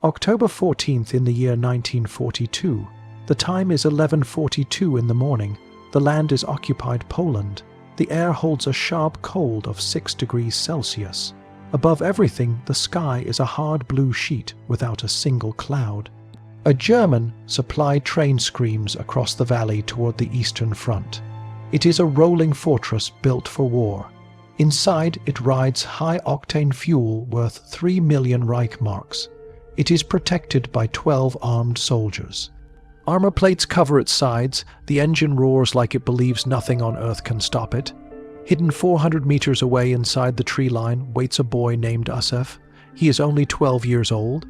October 14th in the year 1942. The time is 11:42 in the morning. The land is occupied Poland. The air holds a sharp cold of 6 degrees Celsius. Above everything, the sky is a hard blue sheet without a single cloud. A German supply train screams across the valley toward the Eastern Front. It is a rolling fortress built for war. Inside, it rides high-octane fuel worth 3 million Reichmarks. It is protected by 12 armed soldiers. Armor plates cover its sides. The engine roars like it believes nothing on earth can stop it. Hidden 400 meters away inside the tree line waits a boy named Asef. He is only 12 years old.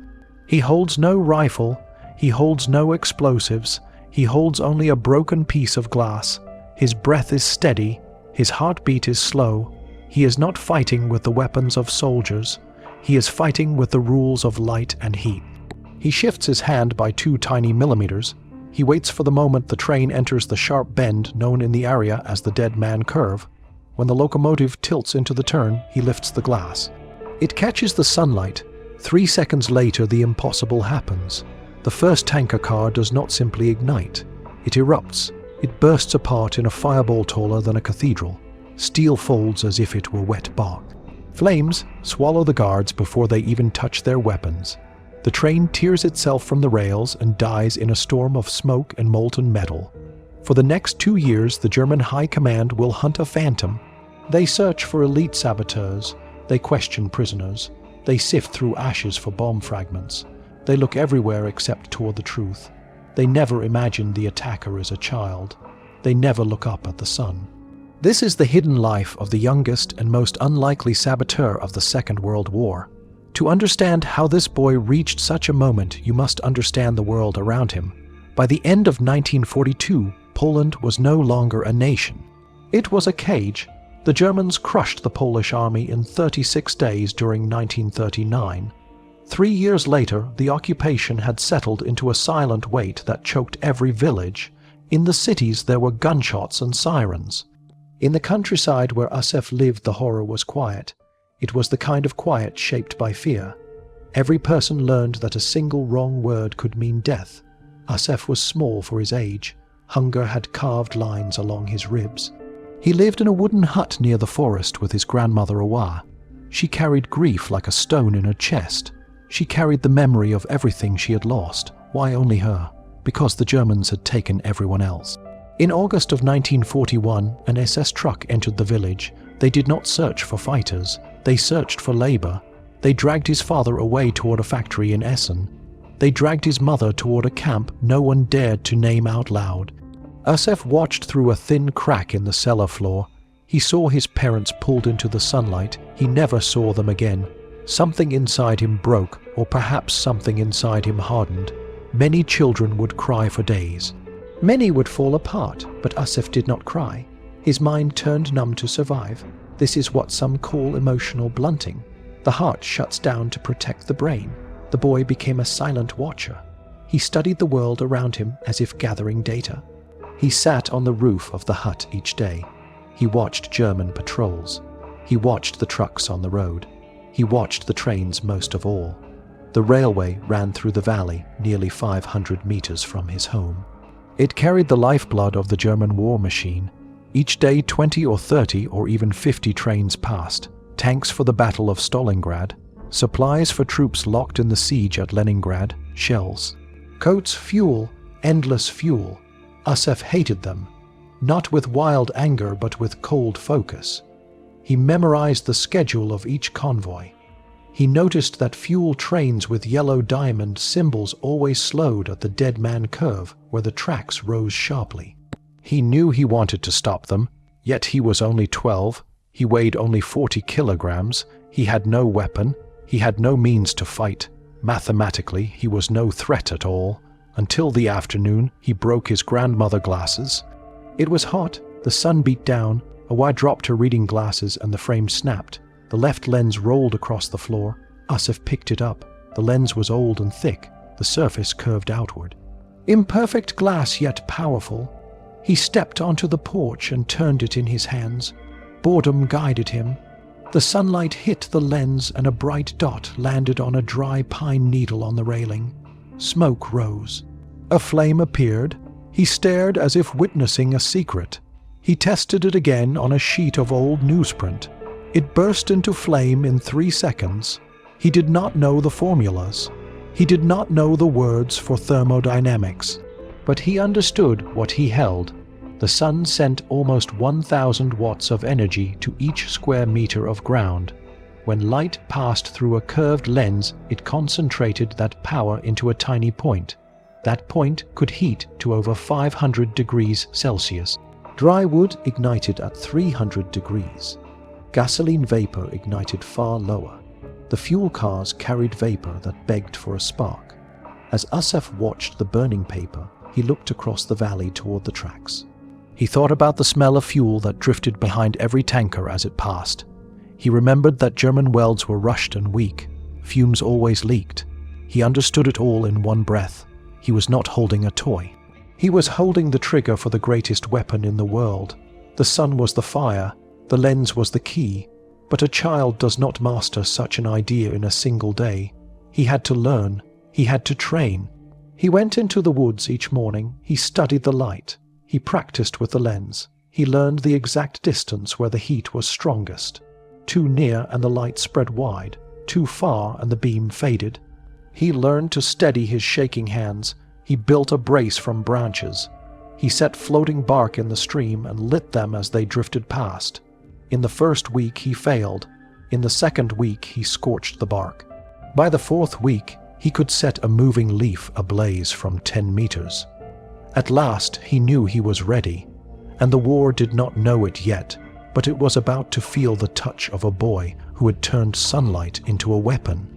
He holds no rifle. He holds no explosives. He holds only a broken piece of glass. His breath is steady. His heartbeat is slow. He is not fighting with the weapons of soldiers. He is fighting with the rules of light and heat. He shifts his hand by 2 tiny millimeters. He waits for the moment the train enters the sharp bend known in the area as the Dead Man Curve. When the locomotive tilts into the turn, he lifts the glass. It catches the sunlight. 3 seconds later, the impossible happens. The first tanker car does not simply ignite. It erupts. It bursts apart in a fireball taller than a cathedral. Steel folds as if it were wet bark. Flames swallow the guards before they even touch their weapons. The train tears itself from the rails and dies in a storm of smoke and molten metal. For the next 2 years, the German High Command will hunt a phantom. They search for elite saboteurs. They question prisoners. They sift through ashes for bomb fragments. They look everywhere except toward the truth. They never imagine the attacker is a child. They never look up at the sun. This is the hidden life of the youngest and most unlikely saboteur of the Second World War. To understand how this boy reached such a moment, you must understand the world around him. By the end of 1942, Poland was no longer a nation. It was a cage. The Germans crushed the Polish army in 36 days during 1939. 3 years later, the occupation had settled into a silent weight that choked every village. In the cities, there were gunshots and sirens. In the countryside where Asef lived, the horror was quiet. It was the kind of quiet shaped by fear. Every person learned that a single wrong word could mean death. Asef was small for his age. Hunger had carved lines along his ribs. He lived in a wooden hut near the forest with his grandmother Awa. She carried grief like a stone in her chest. She carried the memory of everything she had lost. Why only her? Because the Germans had taken everyone else. In August of 1941, an SS truck entered the village. They did not search for fighters. They searched for labor. They dragged his father away toward a factory in Essen. They dragged his mother toward a camp no one dared to name out loud. Asef watched through a thin crack in the cellar floor. He saw his parents pulled into the sunlight. He never saw them again. Something inside him broke, or perhaps something inside him hardened. Many children would cry for days. Many would fall apart, but Asef did not cry. His mind turned numb to survive. This is what some call emotional blunting. The heart shuts down to protect the brain. The boy became a silent watcher. He studied the world around him as if gathering data. He sat on the roof of the hut each day. He watched German patrols. He watched the trucks on the road. He watched the trains most of all. The railway ran through the valley, nearly 500 meters from his home. It carried the lifeblood of the German war machine. Each day 20 or 30 or even 50 trains passed. Tanks for the Battle of Stalingrad. Supplies for troops locked in the siege at Leningrad. Shells. Coats, fuel, endless fuel. Asef hated them. Not with wild anger, but with cold focus. He memorized the schedule of each convoy. He noticed that fuel trains with yellow diamond symbols always slowed at the Dead Man Curve, where the tracks rose sharply. He knew he wanted to stop them, yet he was only 12. He weighed only 40 kilograms. He had no weapon. He had no means to fight. Mathematically, he was no threat at all. Until the afternoon, he broke his grandmother glasses. It was hot. The sun beat down. Awa dropped her reading glasses and the frame snapped. The left lens rolled across the floor. Asef picked it up. The lens was old and thick. The surface curved outward. Imperfect glass, yet powerful. He stepped onto the porch and turned it in his hands. Boredom guided him. The sunlight hit the lens and a bright dot landed on a dry pine needle on the railing. Smoke rose. A flame appeared. He stared as if witnessing a secret. He tested it again on a sheet of old newsprint. It burst into flame in 3 seconds. He did not know the formulas. He did not know the words for thermodynamics. But he understood what he held. The sun sent almost 1,000 watts of energy to each square meter of ground. When light passed through a curved lens, it concentrated that power into a tiny point. That point could heat to over 500 degrees Celsius. Dry wood ignited at 300 degrees. Gasoline vapor ignited far lower. The fuel cars carried vapor that begged for a spark. As Asaf watched the burning paper, he looked across the valley toward the tracks. He thought about the smell of fuel that drifted behind every tanker as it passed. He remembered that German welds were rushed and weak. Fumes always leaked. He understood it all in one breath. He was not holding a toy. He was holding the trigger for the greatest weapon in the world. The sun was the fire. The lens was the key. But a child does not master such an idea in a single day. He had to learn. He had to train. He went into the woods each morning. He studied the light. He practiced with the lens. He learned the exact distance where the heat was strongest. Too near and the light spread wide. Too far and the beam faded. He learned to steady his shaking hands. He built a brace from branches. He set floating bark in the stream and lit them as they drifted past. In the first week he failed. In the second week he scorched the bark. By the 4th week he could set a moving leaf ablaze from 10 meters. At last he knew he was ready, and the war did not know it yet, but it was about to feel the touch of a boy who had turned sunlight into a weapon.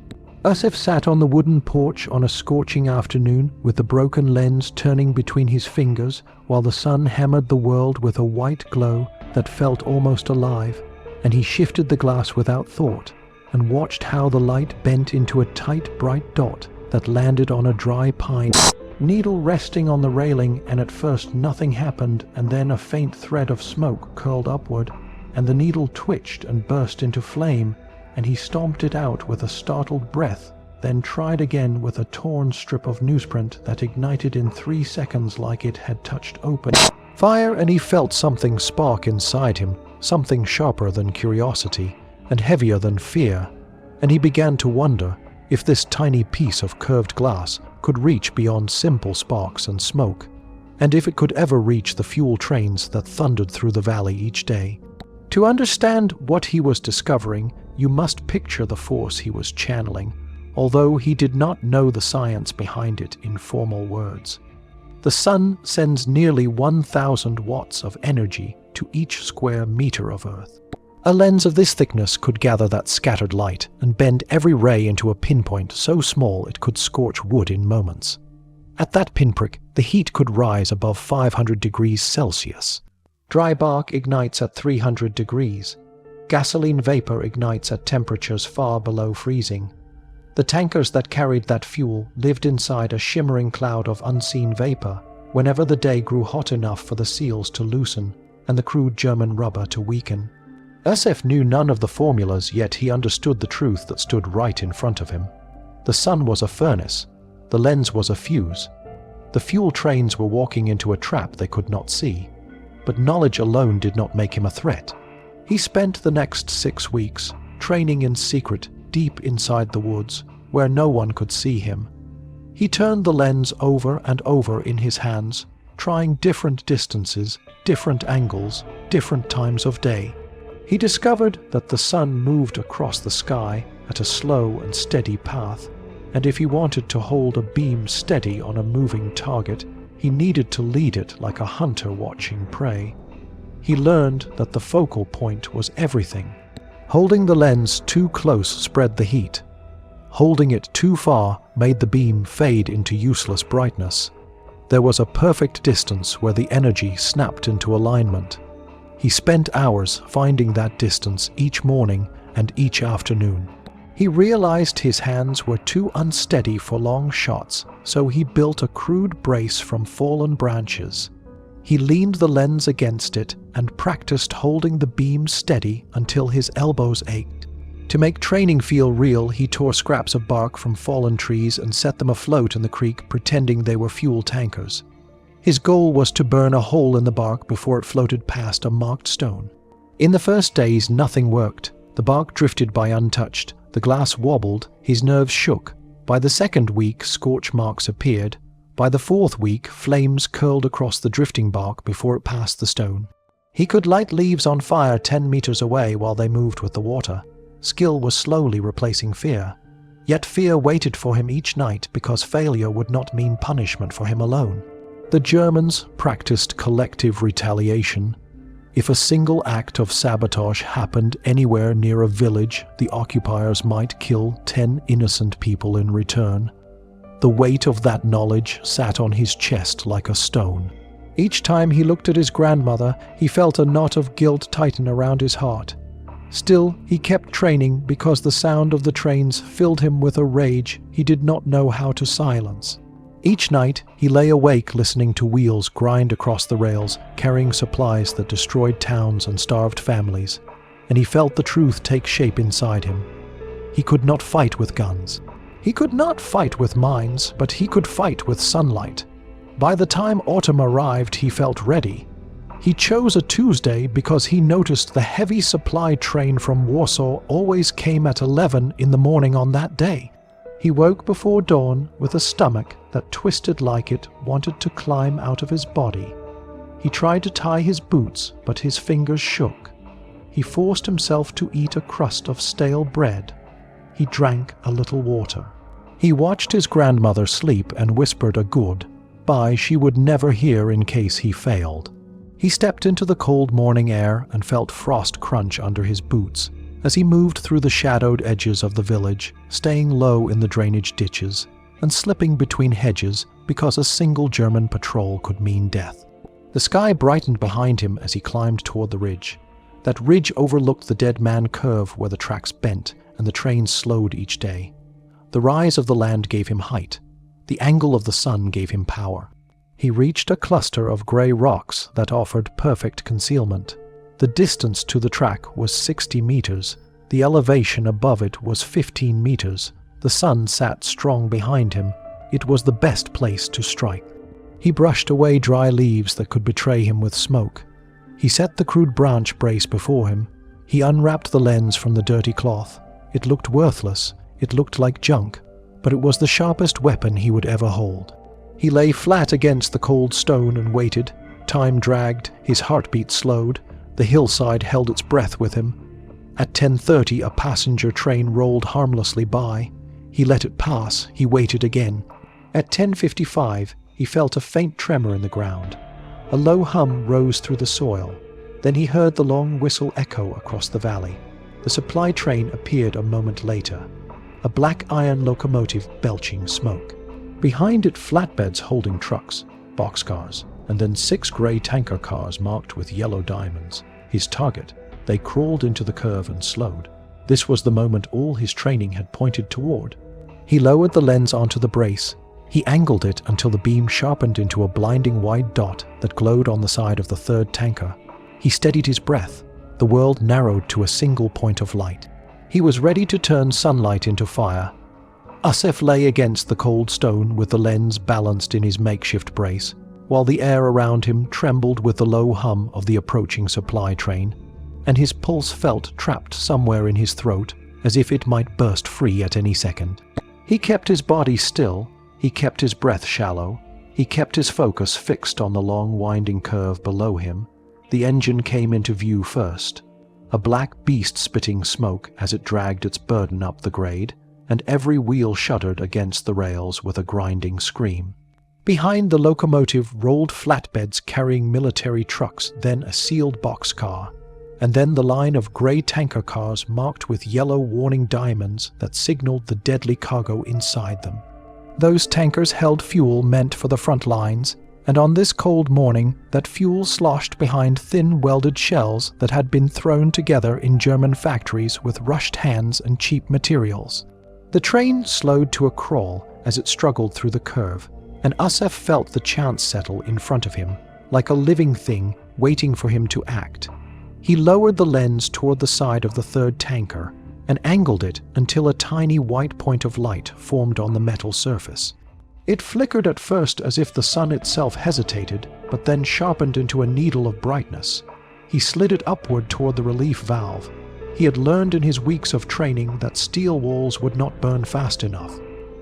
Asif sat on the wooden porch on a scorching afternoon with the broken lens turning between his fingers while the sun hammered the world with a white glow that felt almost alive, and he shifted the glass without thought and watched how the light bent into a tight, bright dot that landed on a dry pine needle resting on the railing, and at first nothing happened, and then a faint thread of smoke curled upward, and the needle twitched and burst into flame, and he stomped it out with a startled breath, then tried again with a torn strip of newsprint that ignited in 3 seconds like it had touched open fire, and he felt something spark inside him, something sharper than curiosity and heavier than fear, and he began to wonder if this tiny piece of curved glass could reach beyond simple sparks and smoke, and if it could ever reach the fuel trains that thundered through the valley each day. To understand what he was discovering, you must picture the force he was channeling, although he did not know the science behind it in formal words. The sun sends nearly 1,000 watts of energy to each square meter of Earth. A lens of this thickness could gather that scattered light and bend every ray into a pinpoint so small it could scorch wood in moments. At that pinprick, the heat could rise above 500 degrees Celsius. Dry bark ignites at 300 degrees. Gasoline vapor ignites at temperatures far below freezing. The tankers that carried that fuel lived inside a shimmering cloud of unseen vapor whenever the day grew hot enough for the seals to loosen and the crude German rubber to weaken. Asif knew none of the formulas, yet he understood the truth that stood right in front of him. The sun was a furnace. The lens was a fuse. The fuel trains were walking into a trap they could not see. But knowledge alone did not make him a threat. He spent the next 6 weeks training in secret deep inside the woods, where no one could see him. He turned the lens over and over in his hands, trying different distances, different angles, different times of day. He discovered that the sun moved across the sky at a slow and steady path, and if he wanted to hold a beam steady on a moving target, he needed to lead it like a hunter watching prey. He learned that the focal point was everything. Holding the lens too close spread the heat. Holding it too far made the beam fade into useless brightness. There was a perfect distance where the energy snapped into alignment. He spent hours finding that distance each morning and each afternoon. He realized his hands were too unsteady for long shots, so he built a crude brace from fallen branches. He leaned the lens against it and practiced holding the beam steady until his elbows ached. To make training feel real, he tore scraps of bark from fallen trees and set them afloat in the creek, pretending they were fuel tankers. His goal was to burn a hole in the bark before it floated past a marked stone. In the first days, nothing worked. The bark drifted by untouched. The glass wobbled. His nerves shook. By the second week, scorch marks appeared. By the fourth week, flames curled across the drifting bark before it passed the stone. He could light leaves on fire 10 meters away while they moved with the water. Skill was slowly replacing fear. Yet fear waited for him each night because failure would not mean punishment for him alone. The Germans practiced collective retaliation. If a single act of sabotage happened anywhere near a village, the occupiers might kill 10 innocent people in return. The weight of that knowledge sat on his chest like a stone. Each time he looked at his grandmother, he felt a knot of guilt tighten around his heart. Still, he kept training because the sound of the trains filled him with a rage he did not know how to silence. Each night, he lay awake listening to wheels grind across the rails, carrying supplies that destroyed towns and starved families, and he felt the truth take shape inside him. He could not fight with guns. He could not fight with mines, but he could fight with sunlight. By the time autumn arrived, he felt ready. He chose a Tuesday because he noticed the heavy supply train from Warsaw always came at 11 in the morning on that day. He woke before dawn with a stomach that twisted like it wanted to climb out of his body. He tried to tie his boots, but his fingers shook. He forced himself to eat a crust of stale bread. He drank a little water. He watched his grandmother sleep and whispered a goodbye she would never hear in case he failed. He stepped into the cold morning air and felt frost crunch under his boots as he moved through the shadowed edges of the village, staying low in the drainage ditches and slipping between hedges because a single German patrol could mean death. The sky brightened behind him as he climbed toward the ridge. That ridge overlooked the Dead Man Curve where the tracks bent and the trains slowed each day. The rise of the land gave him height. The angle of the sun gave him power. He reached a cluster of grey rocks that offered perfect concealment. The distance to the track was 60 meters. The elevation above it was 15 meters. The sun sat strong behind him. It was the best place to strike. He brushed away dry leaves that could betray him with smoke. He set the crude branch brace before him. He unwrapped the lens from the dirty cloth. It looked worthless. It looked like junk, but it was the sharpest weapon he would ever hold. He lay flat against the cold stone and waited. Time dragged, his heartbeat slowed. The hillside held its breath with him. At 10:30, a passenger train rolled harmlessly by. He let it pass. He waited again. At 10:55, he felt a faint tremor in the ground. A low hum rose through the soil. Then he heard the long whistle echo across the valley. The supply train appeared a moment later. A black iron locomotive belching smoke. Behind it, flatbeds holding trucks, boxcars, and then 6 grey tanker cars marked with yellow diamonds. His target. They crawled into the curve and slowed. This was the moment all his training had pointed toward. He lowered the lens onto the brace. He angled it until the beam sharpened into a blinding white dot that glowed on the side of the third tanker. He steadied his breath. The world narrowed to a single point of light. He was ready to turn sunlight into fire. Asef lay against the cold stone with the lens balanced in his makeshift brace, while the air around him trembled with the low hum of the approaching supply train, and his pulse felt trapped somewhere in his throat, as if it might burst free at any second. He kept his body still. He kept his breath shallow. He kept his focus fixed on the long winding curve below him. The engine came into view first, a black beast spitting smoke as it dragged its burden up the grade, and every wheel shuddered against the rails with a grinding scream. Behind the locomotive rolled flatbeds carrying military trucks, then a sealed boxcar, and then the line of grey tanker cars marked with yellow warning diamonds that signaled the deadly cargo inside them. Those tankers held fuel meant for the front lines, and on this cold morning that fuel sloshed behind thin welded shells that had been thrown together in German factories with rushed hands and cheap materials. The train slowed to a crawl as it struggled through the curve, and Asef felt the chance settle in front of him, like a living thing waiting for him to act. He lowered the lens toward the side of the third tanker, and angled it until a tiny white point of light formed on the metal surface. It flickered at first as if the sun itself hesitated, but then sharpened into a needle of brightness. He slid it upward toward the relief valve. He had learned in his weeks of training that steel walls would not burn fast enough.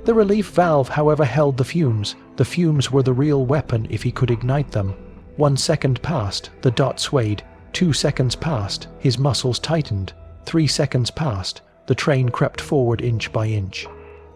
The relief valve, however, held the fumes. The fumes were the real weapon if he could ignite them. 1 second passed, the dot swayed. 2 seconds passed, his muscles tightened. 3 seconds passed, the train crept forward inch by inch.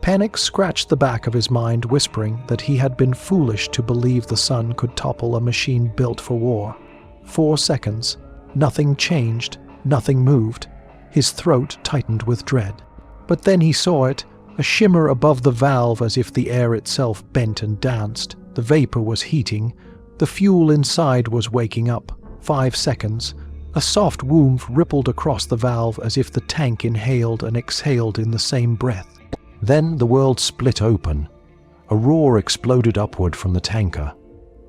Panic scratched the back of his mind, whispering that he had been foolish to believe the sun could topple a machine built for war. 4 seconds. Nothing changed, nothing moved. His throat tightened with dread. But then he saw it, a shimmer above the valve as if the air itself bent and danced. The vapor was heating. The fuel inside was waking up. 5 seconds. A soft whoosh rippled across the valve as if the tank inhaled and exhaled in the same breath. Then the world split open. A roar exploded upward from the tanker.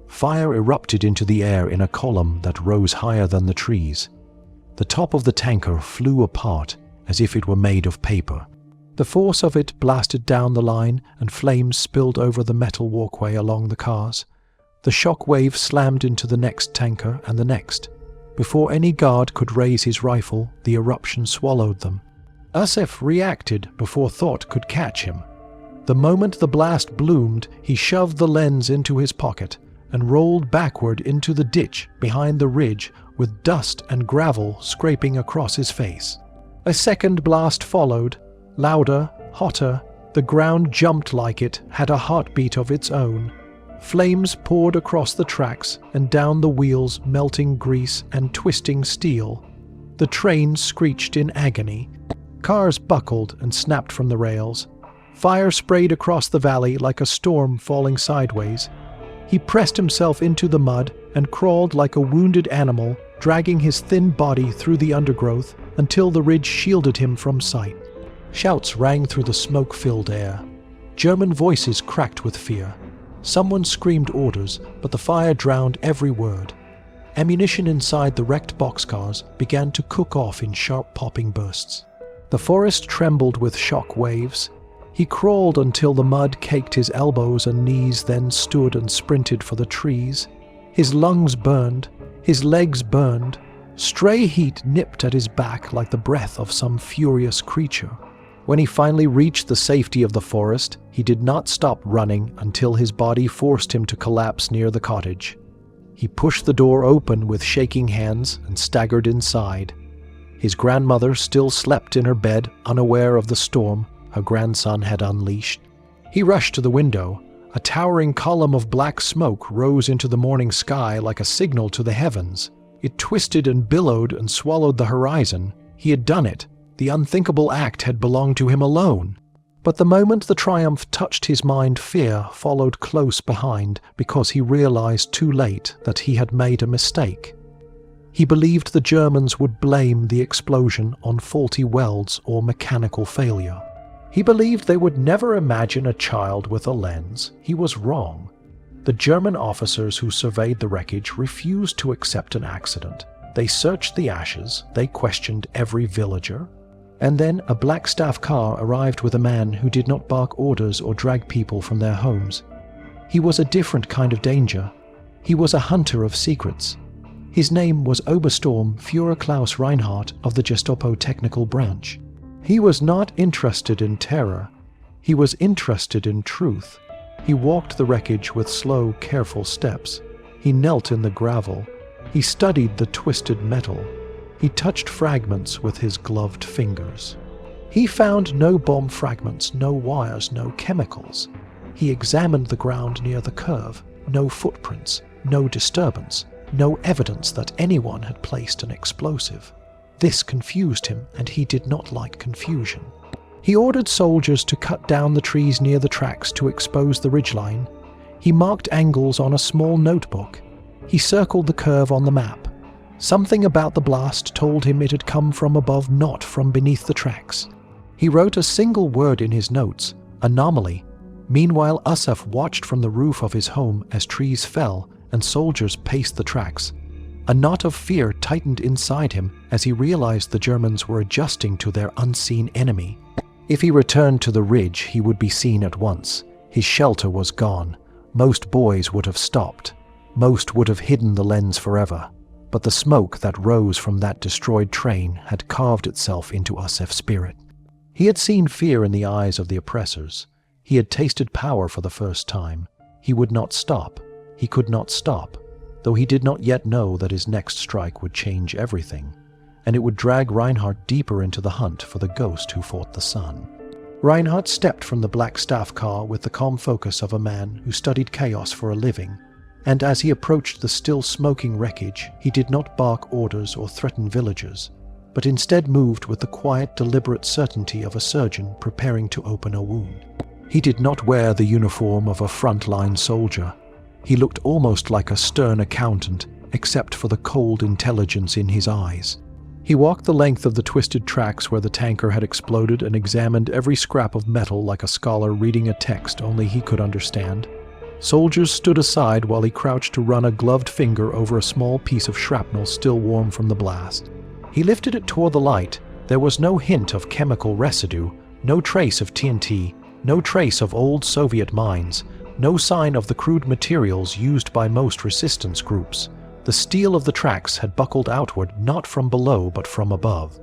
Fire erupted into the air in a column that rose higher than the trees. The top of the tanker flew apart as if it were made of paper. The force of it blasted down the line, and flames spilled over the metal walkway along the cars. The shock wave slammed into the next tanker and the next. Before any guard could raise his rifle, the eruption swallowed them. Asif reacted before thought could catch him. The moment the blast bloomed, he shoved the lens into his pocket and rolled backward into the ditch behind the ridge with dust and gravel scraping across his face. A second blast followed, louder, hotter. The ground jumped like it had a heartbeat of its own. Flames poured across the tracks and down the wheels, melting grease and twisting steel. The train screeched in agony. Cars buckled and snapped from the rails. Fire sprayed across the valley like a storm falling sideways. He pressed himself into the mud and crawled like a wounded animal, dragging his thin body through the undergrowth until the ridge shielded him from sight. Shouts rang through the smoke-filled air. German voices cracked with fear. Someone screamed orders, but the fire drowned every word. Ammunition inside the wrecked boxcars began to cook off in sharp popping bursts. The forest trembled with shock waves. He crawled until the mud caked his elbows and knees, then stood and sprinted for the trees. His lungs burned, his legs burned. Stray heat nipped at his back like the breath of some furious creature. When he finally reached the safety of the forest, he did not stop running until his body forced him to collapse near the cottage. He pushed the door open with shaking hands and staggered inside. His grandmother still slept in her bed, unaware of the storm her grandson had unleashed. He rushed to the window. A towering column of black smoke rose into the morning sky like a signal to the heavens. It twisted and billowed and swallowed the horizon. He had done it. The unthinkable act had belonged to him alone. But the moment the triumph touched his mind, fear followed close behind because he realized too late that he had made a mistake. He believed the Germans would blame the explosion on faulty welds or mechanical failure. He believed they would never imagine a child with a lens. He was wrong. The German officers who surveyed the wreckage refused to accept an accident. They searched the ashes, they questioned every villager. And then a black staff car arrived with a man who did not bark orders or drag people from their homes. He was a different kind of danger. He was a hunter of secrets. His name was Obersturm Führer Klaus Reinhardt of the Gestapo Technical Branch. He was not interested in terror. He was interested in truth. He walked the wreckage with slow, careful steps. He knelt in the gravel. He studied the twisted metal. He touched fragments with his gloved fingers. He found no bomb fragments, no wires, no chemicals. He examined the ground near the curve. No footprints, no disturbance, no evidence that anyone had placed an explosive. This confused him, and he did not like confusion. He ordered soldiers to cut down the trees near the tracks to expose the ridgeline. He marked angles on a small notebook. He circled the curve on the map. Something about the blast told him it had come from above, not from beneath the tracks. He wrote a single word in his notes, anomaly. Meanwhile, Asaf watched from the roof of his home as trees fell and soldiers paced the tracks. A knot of fear tightened inside him as he realized the Germans were adjusting to their unseen enemy. If he returned to the ridge, he would be seen at once. His shelter was gone. Most boys would have stopped. Most would have hidden the lens forever. But the smoke that rose from that destroyed train had carved itself into Asef's spirit. He had seen fear in the eyes of the oppressors. He had tasted power for the first time. He would not stop. He could not stop, though he did not yet know that his next strike would change everything, and it would drag Reinhardt deeper into the hunt for the ghost who fought the sun. Reinhardt stepped from the black staff car with the calm focus of a man who studied chaos for a living, and as he approached the still smoking wreckage, he did not bark orders or threaten villagers, but instead moved with the quiet, deliberate certainty of a surgeon preparing to open a wound. He did not wear the uniform of a frontline soldier. He looked almost like a stern accountant, except for the cold intelligence in his eyes. He walked the length of the twisted tracks where the tanker had exploded and examined every scrap of metal like a scholar reading a text only he could understand. Soldiers stood aside while he crouched to run a gloved finger over a small piece of shrapnel still warm from the blast. He lifted it toward the light. There was no hint of chemical residue, no trace of TNT, no trace of old Soviet mines, no sign of the crude materials used by most resistance groups. The steel of the tracks had buckled outward not from below but from above.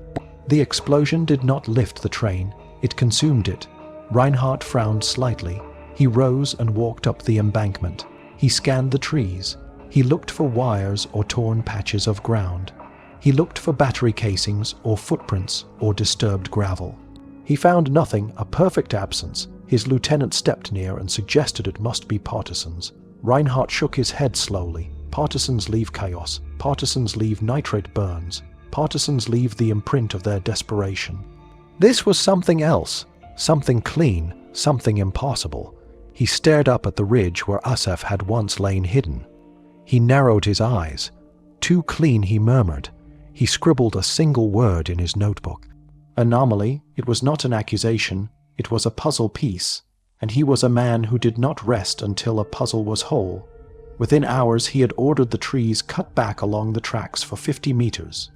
The explosion did not lift the train. It consumed it. Reinhardt frowned slightly. He rose and walked up the embankment. He scanned the trees. He looked for wires or torn patches of ground. He looked for battery casings or footprints or disturbed gravel. He found nothing, a perfect absence. His lieutenant stepped near and suggested it must be partisans. Reinhardt shook his head slowly. Partisans leave chaos. Partisans leave nitrate burns. Partisans leave the imprint of their desperation. This was something else, something clean, something impossible. He stared up at the ridge where Asef had once lain hidden. He narrowed his eyes. Too clean, he murmured. He scribbled a single word in his notebook. Anomaly. It was not an accusation. It was a puzzle piece, and he was a man who did not rest until a puzzle was whole. Within hours he had ordered the trees cut back along the tracks for 50 meters.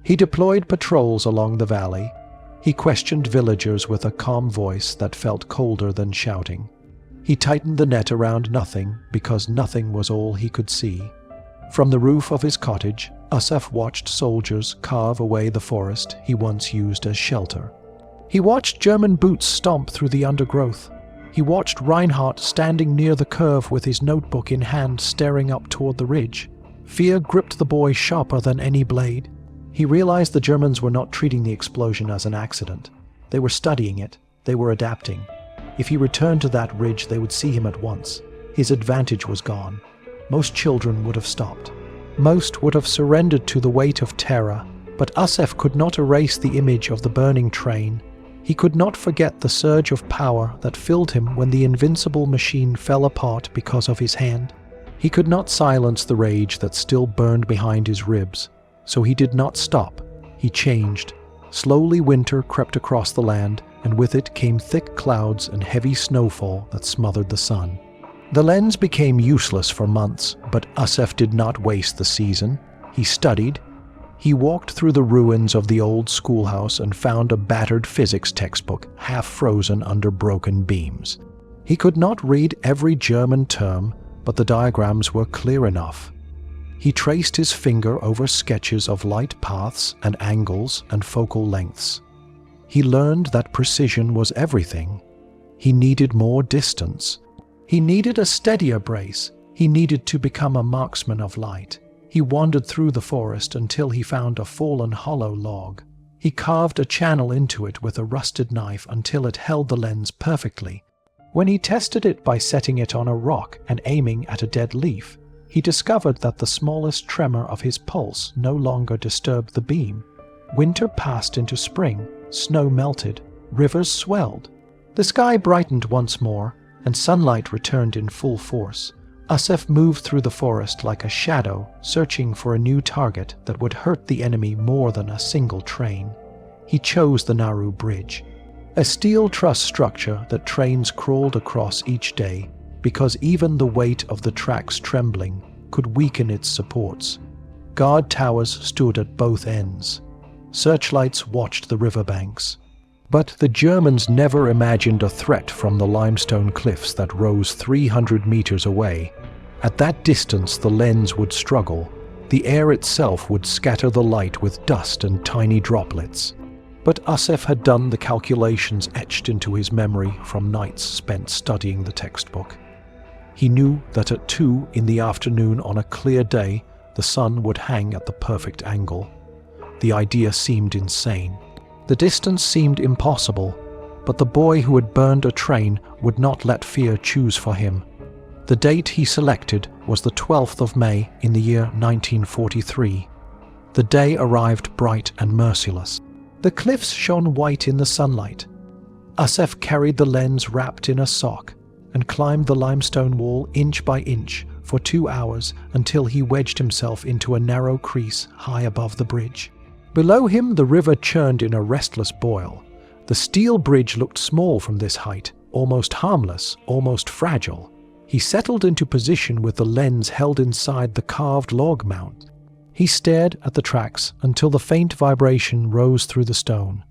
He deployed patrols along the valley. He questioned villagers with a calm voice that felt colder than shouting. He tightened the net around nothing because nothing was all he could see. From the roof of his cottage, Asef watched soldiers carve away the forest he once used as shelter. He watched German boots stomp through the undergrowth. He watched Reinhardt standing near the curve with his notebook in hand staring up toward the ridge. Fear gripped the boy sharper than any blade. He realized the Germans were not treating the explosion as an accident. They were studying it. They were adapting. If he returned to that ridge, they would see him at once. His advantage was gone. Most children would have stopped. Most would have surrendered to the weight of terror, but Asef could not erase the image of the burning train. He could not forget the surge of power that filled him when the invincible machine fell apart because of his hand. He could not silence the rage that still burned behind his ribs, so he did not stop. He changed. Slowly winter crept across the land, and with it came thick clouds and heavy snowfall that smothered the sun. The lens became useless for months, but Asef did not waste the season. He studied. He walked through the ruins of the old schoolhouse and found a battered physics textbook, half frozen under broken beams. He could not read every German term, but the diagrams were clear enough. He traced his finger over sketches of light paths and angles and focal lengths. He learned that precision was everything. He needed more distance. He needed a steadier brace. He needed to become a marksman of light. He wandered through the forest until he found a fallen hollow log. He carved a channel into it with a rusted knife until it held the lens perfectly. When he tested it by setting it on a rock and aiming at a dead leaf, he discovered that the smallest tremor of his pulse no longer disturbed the beam. Winter passed into spring, snow melted, rivers swelled. The sky brightened once more, and sunlight returned in full force. Asef moved through the forest like a shadow, searching for a new target that would hurt the enemy more than a single train. He chose the Nauru Bridge, a steel truss structure that trains crawled across each day, because even the weight of the tracks trembling could weaken its supports. Guard towers stood at both ends. Searchlights watched the riverbanks. But the Germans never imagined a threat from the limestone cliffs that rose 300 meters away. At that distance, the lens would struggle. The air itself would scatter the light with dust and tiny droplets. But Asef had done the calculations etched into his memory from nights spent studying the textbook. He knew that at 2 in the afternoon on a clear day, the sun would hang at the perfect angle. The idea seemed insane. The distance seemed impossible, but the boy who had burned a train would not let fear choose for him. The date he selected was the 12th of May in the year 1943. The day arrived bright and merciless. The cliffs shone white in the sunlight. Asef carried the lens wrapped in a sock and climbed the limestone wall inch by inch for 2 hours until he wedged himself into a narrow crease high above the bridge. Below him, the river churned in a restless boil. The steel bridge looked small from this height, almost harmless, almost fragile. He settled into position with the lens held inside the carved log mount. He stared at the tracks until the faint vibration rose through the stone.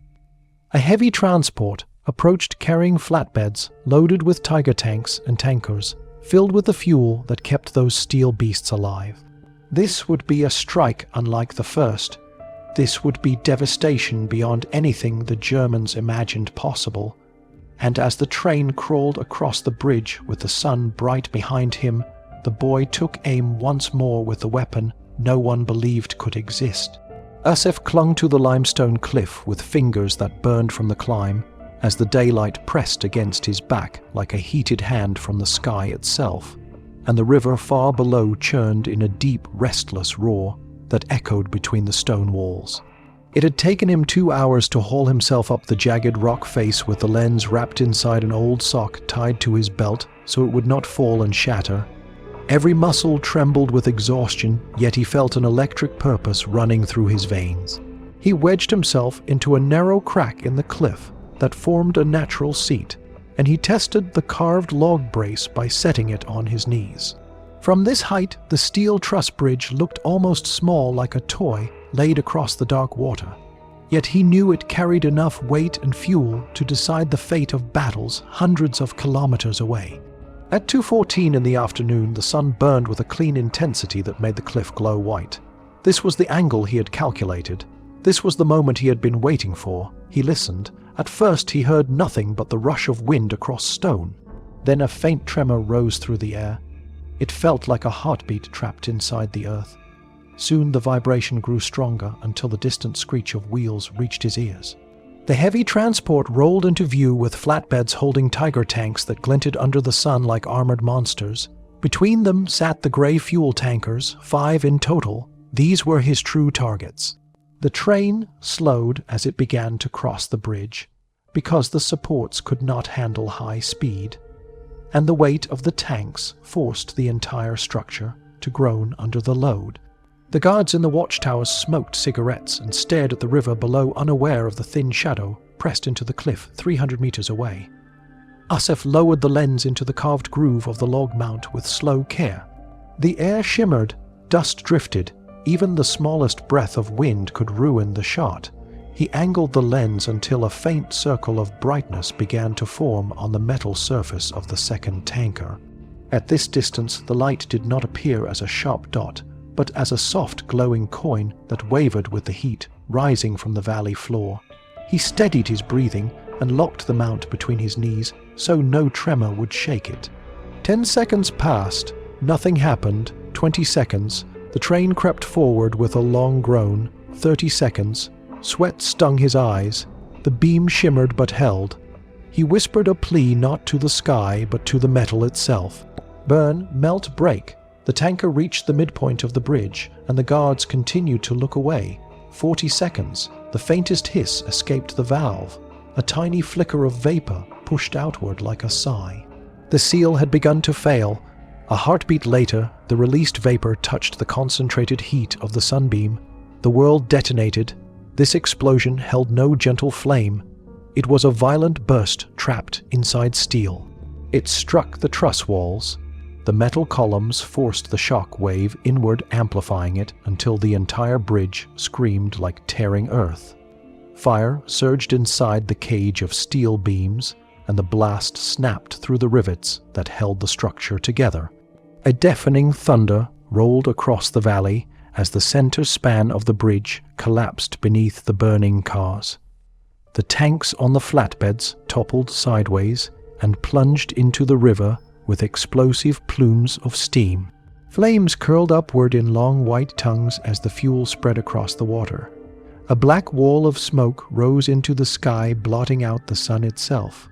A heavy transport approached carrying flatbeds loaded with tiger tanks and tankers, filled with the fuel that kept those steel beasts alive. This would be a strike unlike the first. This would be devastation beyond anything the Germans imagined possible. And as the train crawled across the bridge with the sun bright behind him, the boy took aim once more with the weapon no one believed could exist. Asef clung to the limestone cliff with fingers that burned from the climb as the daylight pressed against his back like a heated hand from the sky itself, and the river far below churned in a deep, restless roar that echoed between the stone walls. It had taken him 2 hours to haul himself up the jagged rock face with the lens wrapped inside an old sock tied to his belt so it would not fall and shatter. Every muscle trembled with exhaustion, yet he felt an electric purpose running through his veins. He wedged himself into a narrow crack in the cliff that formed a natural seat, and he tested the carved log brace by setting it on his knees. From this height, the steel truss bridge looked almost small, like a toy laid across the dark water. Yet he knew it carried enough weight and fuel to decide the fate of battles hundreds of kilometers away. At 2:14 in the afternoon, the sun burned with a clean intensity that made the cliff glow white. This was the angle he had calculated. This was the moment he had been waiting for. He listened. At first he heard nothing but the rush of wind across stone. Then a faint tremor rose through the air. It felt like a heartbeat trapped inside the earth. Soon the vibration grew stronger until the distant screech of wheels reached his ears. The heavy transport rolled into view with flatbeds holding tiger tanks that glinted under the sun like armored monsters. Between them sat the gray fuel tankers, 5 in total. These were his true targets. The train slowed as it began to cross the bridge, because the supports could not handle high speed, and the weight of the tanks forced the entire structure to groan under the load. The guards in the watchtowers smoked cigarettes and stared at the river below, unaware of the thin shadow pressed into the cliff 300 meters away. Asef lowered the lens into the carved groove of the log mount with slow care. The air shimmered, dust drifted, even the smallest breath of wind could ruin the shot. He angled the lens until a faint circle of brightness began to form on the metal surface of the second tanker. At this distance, the light did not appear as a sharp dot, but as a soft glowing coin that wavered with the heat rising from the valley floor. He steadied his breathing and locked the mount between his knees so no tremor would shake it. 10 seconds passed. Nothing happened. 20 seconds. The train crept forward with a long groan. 30 seconds. Sweat stung his eyes. The beam shimmered but held. He whispered a plea not to the sky but to the metal itself. Burn, melt, break. The tanker reached the midpoint of the bridge, and the guards continued to look away. 40 seconds. The faintest hiss escaped the valve. A tiny flicker of vapor pushed outward like a sigh. The seal had begun to fail. A heartbeat later, the released vapor touched the concentrated heat of the sunbeam. The world detonated. This explosion held no gentle flame. It was a violent burst trapped inside steel. It struck the truss walls. The metal columns forced the shock wave inward, amplifying it until the entire bridge screamed like tearing earth. Fire surged inside the cage of steel beams, and the blast snapped through the rivets that held the structure together. A deafening thunder rolled across the valley as the center span of the bridge collapsed beneath the burning cars. The tanks on the flatbeds toppled sideways and plunged into the river with explosive plumes of steam. Flames curled upward in long white tongues as the fuel spread across the water. A black wall of smoke rose into the sky, blotting out the sun itself.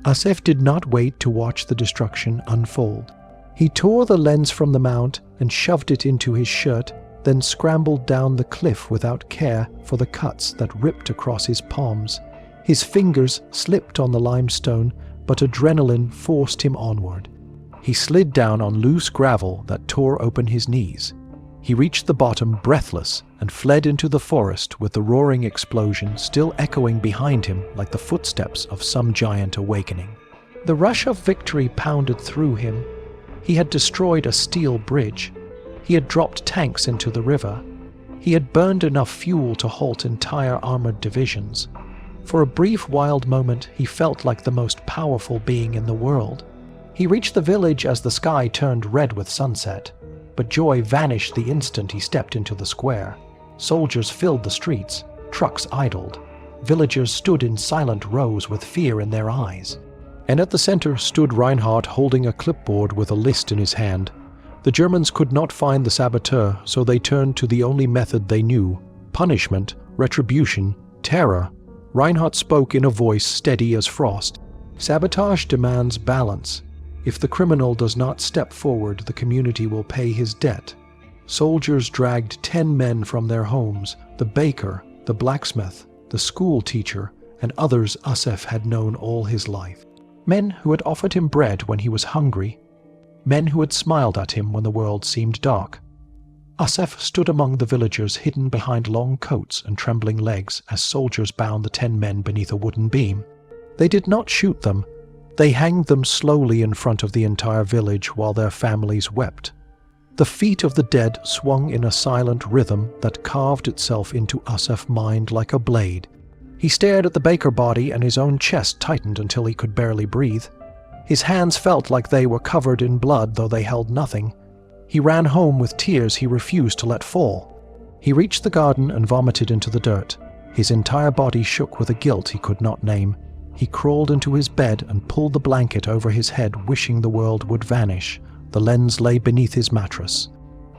Asef did not wait to watch the destruction unfold. He tore the lens from the mount and shoved it into his shirt, then scrambled down the cliff without care for the cuts that ripped across his palms. His fingers slipped on the limestone, but adrenaline forced him onward. He slid down on loose gravel that tore open his knees. He reached the bottom breathless and fled into the forest with the roaring explosion still echoing behind him like the footsteps of some giant awakening. The rush of victory pounded through him. He had destroyed a steel bridge. He had dropped tanks into the river. He had burned enough fuel to halt entire armored divisions. For a brief, wild moment, he felt like the most powerful being in the world. He reached the village as the sky turned red with sunset, but joy vanished the instant he stepped into the square. Soldiers filled the streets, trucks idled. Villagers stood in silent rows with fear in their eyes. And at the center stood Reinhardt holding a clipboard with a list in his hand. The Germans could not find the saboteur, so they turned to the only method they knew: punishment, retribution, terror. Reinhardt spoke in a voice steady as frost. Sabotage demands balance. If the criminal does not step forward, the community will pay his debt. Soldiers dragged 10 men from their homes: the baker, the blacksmith, the school teacher, and others Asef had known all his life. Men who had offered him bread when he was hungry. Men who had smiled at him when the world seemed dark. Asef stood among the villagers hidden behind long coats and trembling legs as soldiers bound the 10 men beneath a wooden beam. They did not shoot them. They hanged them slowly in front of the entire village while their families wept. The feet of the dead swung in a silent rhythm that carved itself into Asef's mind like a blade. He stared at the baker body and his own chest tightened until he could barely breathe. His hands felt like they were covered in blood, though they held nothing. He ran home with tears he refused to let fall. He reached the garden and vomited into the dirt. His entire body shook with a guilt he could not name. He crawled into his bed and pulled the blanket over his head, wishing the world would vanish. The lens lay beneath his mattress.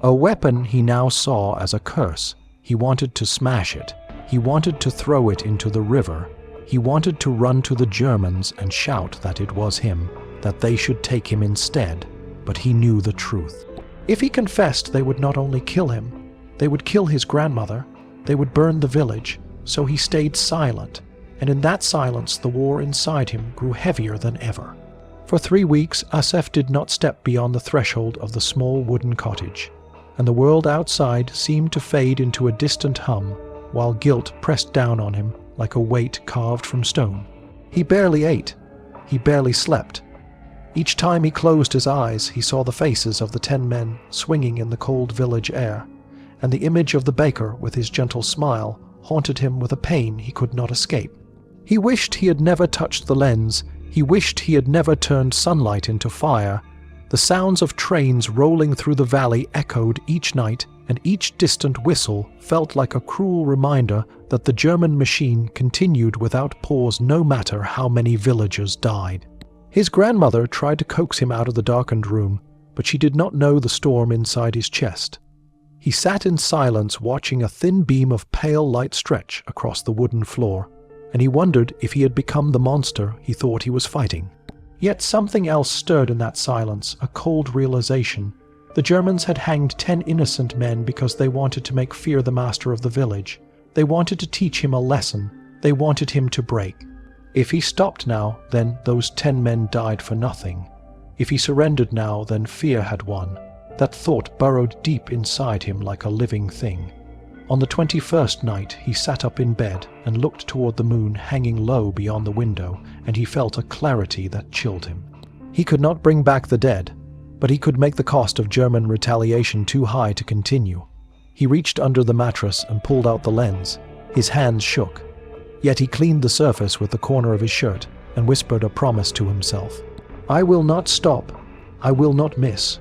A weapon he now saw as a curse. He wanted to smash it. He wanted to throw it into the river. He wanted to run to the Germans and shout that it was him, that they should take him instead. But he knew the truth. If he confessed, they would not only kill him, they would kill his grandmother. They would burn the village. So he stayed silent. And in that silence, the war inside him grew heavier than ever. For 3 weeks, Asef did not step beyond the threshold of the small wooden cottage, and the world outside seemed to fade into a distant hum, while guilt pressed down on him like a weight carved from stone. He barely ate. He barely slept. Each time he closed his eyes, he saw the faces of the 10 men swinging in the cold village air, and the image of the baker with his gentle smile haunted him with a pain he could not escape. He wished he had never touched the lens. He wished he had never turned sunlight into fire. The sounds of trains rolling through the valley echoed each night, and each distant whistle felt like a cruel reminder that the German machine continued without pause no matter how many villagers died. His grandmother tried to coax him out of the darkened room, but she did not know the storm inside his chest. He sat in silence watching a thin beam of pale light stretch across the wooden floor, and he wondered if he had become the monster he thought he was fighting. Yet something else stirred in that silence, a cold realization. The Germans had hanged 10 innocent men because they wanted to make fear the master of the village. They wanted to teach him a lesson. They wanted him to break. If he stopped now, then those 10 men died for nothing. If he surrendered now, then fear had won. That thought burrowed deep inside him like a living thing. On the 21st night, he sat up in bed and looked toward the moon hanging low beyond the window, and he felt a clarity that chilled him. He could not bring back the dead. but he could make the cost of German retaliation too high to continue. He reached under the mattress and pulled out the lens. His hands shook. Yet he cleaned the surface with the corner of his shirt and whispered a promise to himself. "I will not stop. I will not miss."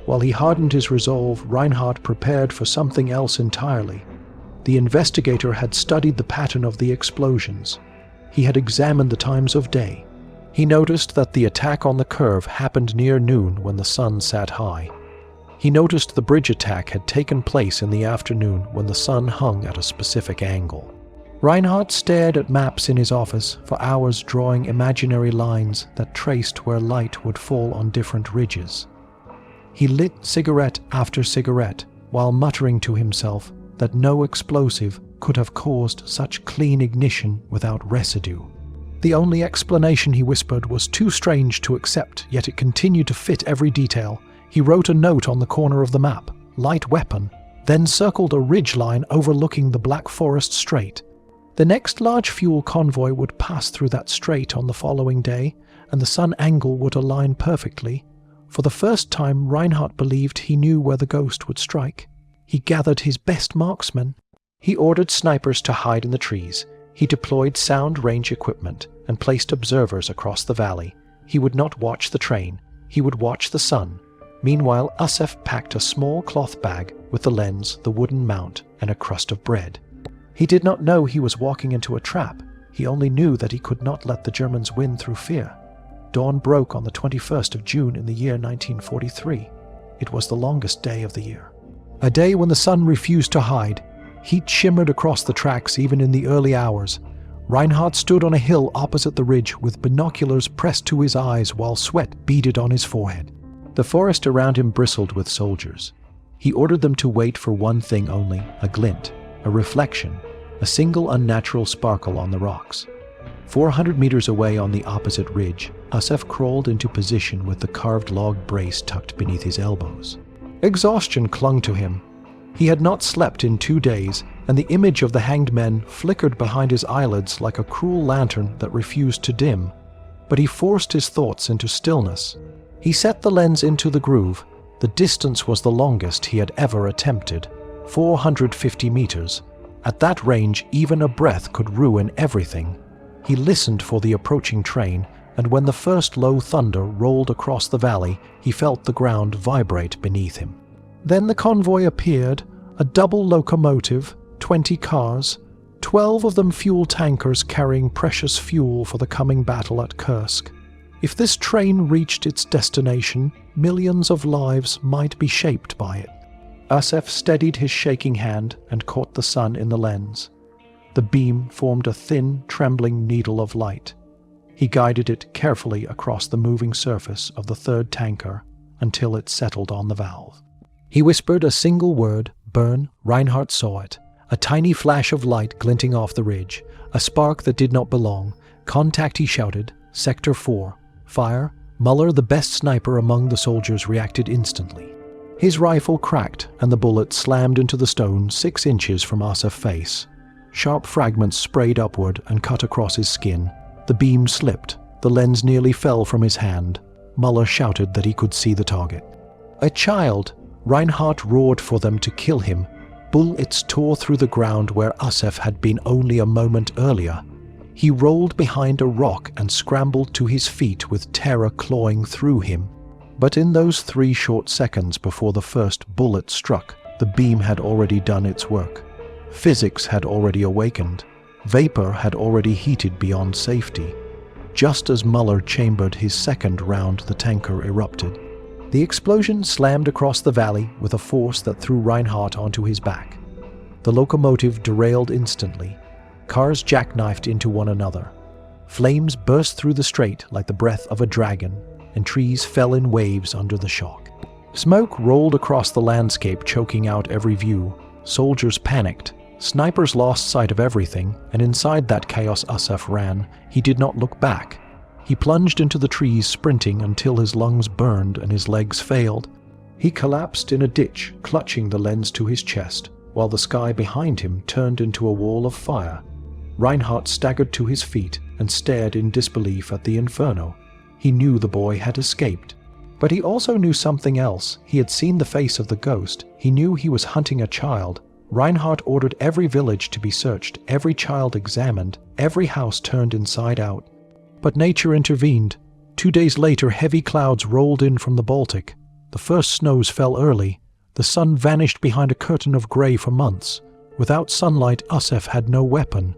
While he hardened his resolve, Reinhardt prepared for something else entirely. The investigator had studied the pattern of the explosions. He had examined the times of day. He noticed that the attack on the curve happened near noon when the sun sat high. He noticed the bridge attack had taken place in the afternoon when the sun hung at a specific angle. Reinhardt stared at maps in his office for hours, drawing imaginary lines that traced where light would fall on different ridges. He lit cigarette after cigarette while muttering to himself that no explosive could have caused such clean ignition without residue. The only explanation, he whispered, was too strange to accept, yet it continued to fit every detail. He wrote a note on the corner of the map, "Light weapon," then circled a ridgeline overlooking the Black Forest Strait. The next large fuel convoy would pass through that strait on the following day, and the sun angle would align perfectly. For the first time, Reinhardt believed he knew where the ghost would strike. He gathered his best marksmen. He ordered snipers to hide in the trees. He deployed sound range equipment and placed observers across the valley. He would not watch the train. He would watch the sun. Meanwhile, Asef packed a small cloth bag with the lens, the wooden mount, and a crust of bread. He did not know he was walking into a trap. He only knew that he could not let the Germans win through fear. Dawn broke on the 21st of June in the year 1943. It was the longest day of the year. A day when the sun refused to hide. Heat shimmered across the tracks even in the early hours. Reinhardt stood on a hill opposite the ridge with binoculars pressed to his eyes while sweat beaded on his forehead. The forest around him bristled with soldiers. He ordered them to wait for one thing only, a glint, a reflection, a single unnatural sparkle on the rocks. 400 meters away on the opposite ridge, Asef crawled into position with the carved log brace tucked beneath his elbows. Exhaustion clung to him. He had not slept in 2 days, and the image of the hanged men flickered behind his eyelids like a cruel lantern that refused to dim. But he forced his thoughts into stillness. He set the lens into the groove. The distance was the longest he had ever attempted, 450 meters. At that range, even a breath could ruin everything. He listened for the approaching train, and when the first low thunder rolled across the valley, he felt the ground vibrate beneath him. Then the convoy appeared, a double locomotive, 20 cars, 12 of them fuel tankers carrying precious fuel for the coming battle at Kursk. If this train reached its destination, millions of lives might be shaped by it. Asef steadied his shaking hand and caught the sun in the lens. The beam formed a thin, trembling needle of light. He guided it carefully across the moving surface of the third tanker until it settled on the valve. He whispered a single word, "Burn." Reinhardt saw it. A tiny flash of light glinting off the ridge. A spark that did not belong. "Contact," he shouted. "Sector 4. Fire." Muller, the best sniper among the soldiers, reacted instantly. His rifle cracked, and the bullet slammed into the stone 6 inches from Asef's face. Sharp fragments sprayed upward and cut across his skin. The beam slipped. The lens nearly fell from his hand. Muller shouted that he could see the target. A child! Reinhardt roared for them to kill him. Bullets tore through the ground where Asef had been only a moment earlier. He rolled behind a rock and scrambled to his feet with terror clawing through him. But in those 3 short seconds before the first bullet struck, the beam had already done its work. Physics had already awakened. Vapor had already heated beyond safety. Just as Muller chambered his second round, the tanker erupted. The explosion slammed across the valley with a force that threw Reinhardt onto his back. The locomotive derailed instantly. Cars jackknifed into one another. Flames burst through the strait like the breath of a dragon, and trees fell in waves under the shock. Smoke rolled across the landscape, choking out every view. Soldiers panicked. Snipers lost sight of everything, and inside that chaos Asef ran. He did not look back. He plunged into the trees, sprinting until his lungs burned and his legs failed. He collapsed in a ditch, clutching the lens to his chest, while the sky behind him turned into a wall of fire. Reinhardt staggered to his feet and stared in disbelief at the inferno. He knew the boy had escaped. But he also knew something else. He had seen the face of the ghost. He knew he was hunting a child. Reinhardt ordered every village to be searched, every child examined, every house turned inside out. But nature intervened. 2 days later, heavy clouds rolled in from the Baltic. The first snows fell early. The sun vanished behind a curtain of grey for months. Without sunlight, Asef had no weapon.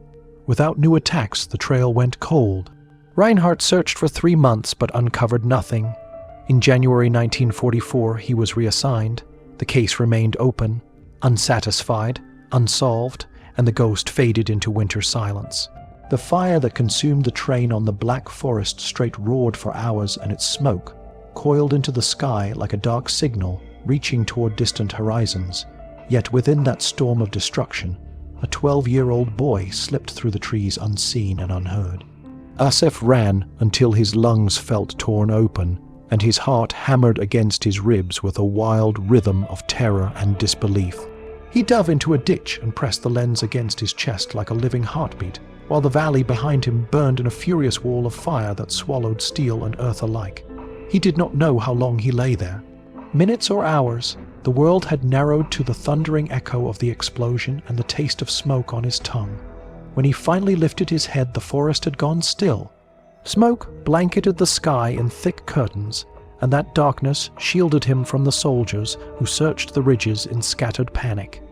Without new attacks, the trail went cold. Reinhardt searched for 3 months but uncovered nothing. In January 1944, he was reassigned. The case remained open, unsatisfied, unsolved, and the ghost faded into winter silence. The fire that consumed the train on the Black Forest Strait roared for hours, and its smoke coiled into the sky like a dark signal reaching toward distant horizons. Yet within that storm of destruction, a 12-year-old boy slipped through the trees unseen and unheard. Asef ran until his lungs felt torn open, and his heart hammered against his ribs with a wild rhythm of terror and disbelief. He dove into a ditch and pressed the lens against his chest like a living heartbeat, while the valley behind him burned in a furious wall of fire that swallowed steel and earth alike. He did not know how long he lay there. Minutes or hours, the world had narrowed to the thundering echo of the explosion and the taste of smoke on his tongue. When he finally lifted his head, the forest had gone still. Smoke blanketed the sky in thick curtains, and that darkness shielded him from the soldiers who searched the ridges in scattered panic.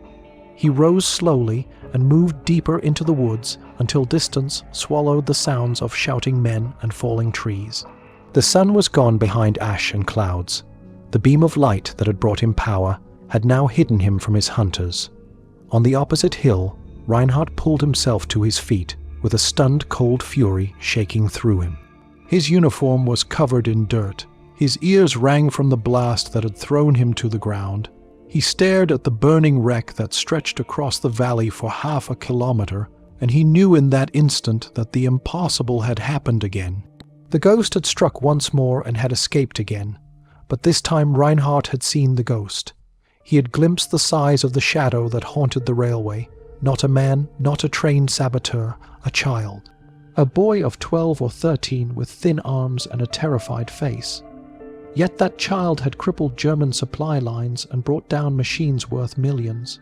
He rose slowly and moved deeper into the woods until distance swallowed the sounds of shouting men and falling trees. The sun was gone behind ash and clouds. The beam of light that had brought him power had now hidden him from his hunters. On the opposite hill, Reinhardt pulled himself to his feet, with a stunned cold fury shaking through him. His uniform was covered in dirt. His ears rang from the blast that had thrown him to the ground. He stared at the burning wreck that stretched across the valley for half a kilometer, and he knew in that instant that the impossible had happened again. The ghost had struck once more and had escaped again, but this time Reinhardt had seen the ghost. He had glimpsed the size of the shadow that haunted the railway. Not a man, not a train saboteur, a child. A boy of 12 or 13 with thin arms and a terrified face. Yet that child had crippled German supply lines and brought down machines worth millions.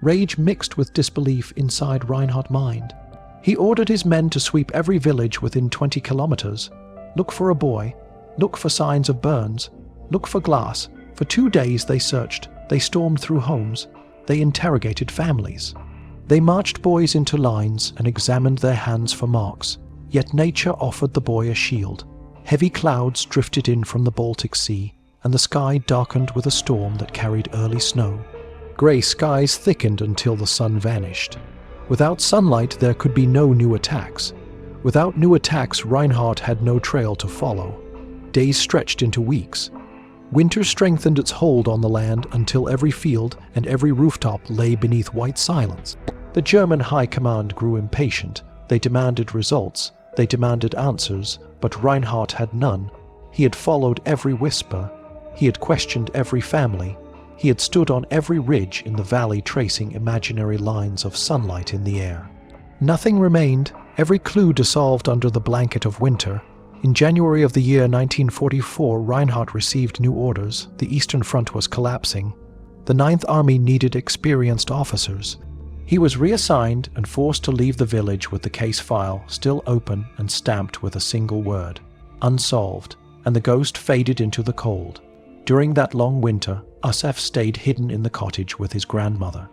Rage mixed with disbelief inside Reinhardt's mind. He ordered his men to sweep every village within 20 kilometers. Look for a boy. Look for signs of burns. Look for glass. For 2 days they searched. They stormed through homes. They interrogated families. They marched boys into lines and examined their hands for marks. Yet nature offered the boy a shield. Heavy clouds drifted in from the Baltic Sea, and the sky darkened with a storm that carried early snow. Grey skies thickened until the sun vanished. Without sunlight, there could be no new attacks. Without new attacks, Reinhardt had no trail to follow. Days stretched into weeks. Winter strengthened its hold on the land until every field and every rooftop lay beneath white silence. The German high command grew impatient. They demanded results. They demanded answers, but Reinhardt had none. He had followed every whisper. He had questioned every family. He had stood on every ridge in the valley tracing imaginary lines of sunlight in the air. Nothing remained, every clue dissolved under the blanket of winter. In January of the year 1944, Reinhardt received new orders. The Eastern Front was collapsing. The Ninth Army needed experienced officers. He was reassigned and forced to leave the village with the case file still open and stamped with a single word: unsolved, and the ghost faded into the cold. During that long winter, Asef stayed hidden in the cottage with his grandmother.